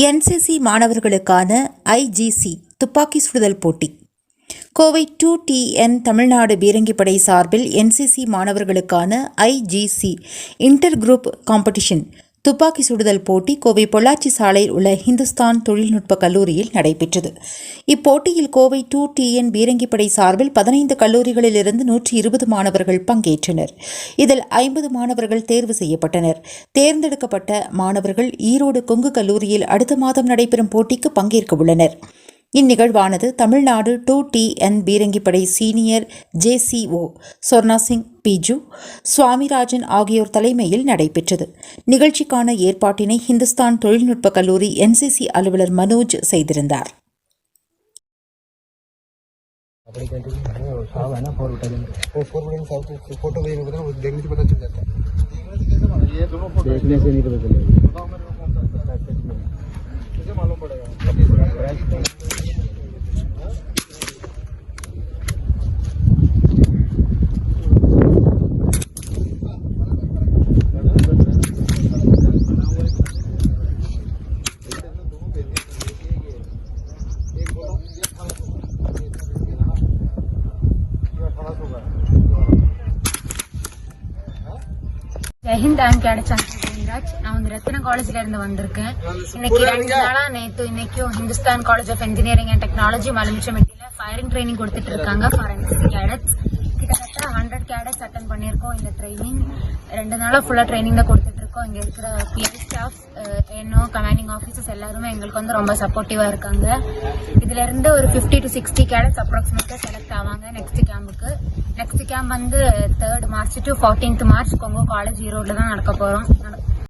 NCC மாணவர்களுக்கான ஐஜிசி துப்பாக்கி சுடுதல் போட்டி. கோவை 2TN தமிழ்நாடு பீரங்கிப்படை சார்பில் என்சிசி மாணவர்களுக்கான ஐஜிசி இன்டர் குரூப் காம்படிஷன் துப்பாக்கி சுடுதல் போட்டி கோவை பொள்ளாச்சி சாலையில் உள்ள ஹிந்துஸ்தான் தொழில்நுட்ப கல்லூரியில் நடைபெற்றது. இப்போட்டியில் கோவை 2TN பீரங்கிப்படை சார்பில் 15 கல்லூரிகளிலிருந்து 120 மாணவர்கள் பங்கேற்றனர். இதில் 50 மாணவர்கள் தேர்வு செய்யப்பட்டனர். தேர்ந்தெடுக்கப்பட்ட மாணவர்கள் ஈரோடு கொங்கு கல்லூரியில் அடுத்த மாதம் நடைபெறும் போட்டிக்கு பங்கேற்க உள்ளனர். இந்நிகழ்வானது தமிழ்நாடு 2TN பீரங்கிப்படை சீனியர் JCO சொர்ணா சிங், பிஜு, சுவாமிராஜன் ஆகியோர் தலைமையில் நடைபெற்றது. நிகழ்ச்சிக்கான ஏற்பாட்டினை ஹிந்துஸ்தான் தொழில்நுட்ப கல்லூரி NCC அலுவலர் மனோஜ் செய்திருந்தார். ஜெய் ஹிந்த். I'm cadet Raj. நான் வந்து ரத்னா காலேஜ்ல இருந்து வந்திருக்கேன். இன்னைக்கு 2 நாளா இன்னைக்கும் Hindustan college of engineering and technology மலுமிச்சம்பட்டியில ஃபயரிங் ட்ரைனிங் கொடுத்துட்டு இருக்காங்க ஃபார் NCC கேடட்ஸ். கிட்டத்தட்ட 100 கேடட்ஸ் அட்டன் பண்ணியிருக்கோம். இந்த ட்ரைனிங் 2 நாளா ஃபுல்லா ட்ரைனிங் தான் கொடுத்துட்டு இருக்கோம். இங்க இருக்கிற PI ஸ்டாஃப், கமாண்டிங் ஆஃபீஸர்ஸ் எல்லாருமே எங்களுக்கு வந்து ரொம்ப சப்போர்ட்டிவா இருக்காங்க. இதுல இருந்து ஒரு 50 to 60 கேடட்ஸ் அப்ராக்சிமேட்டா செலக்ட் ஆவாங்க நெக்ஸ்ட் கேம்புக்கு. நெக்ஸ்ட் கேம்ப் வந்து 3rd March to 14th March Kongu college ஈரோட்ல தான் நடக்க போறோம்.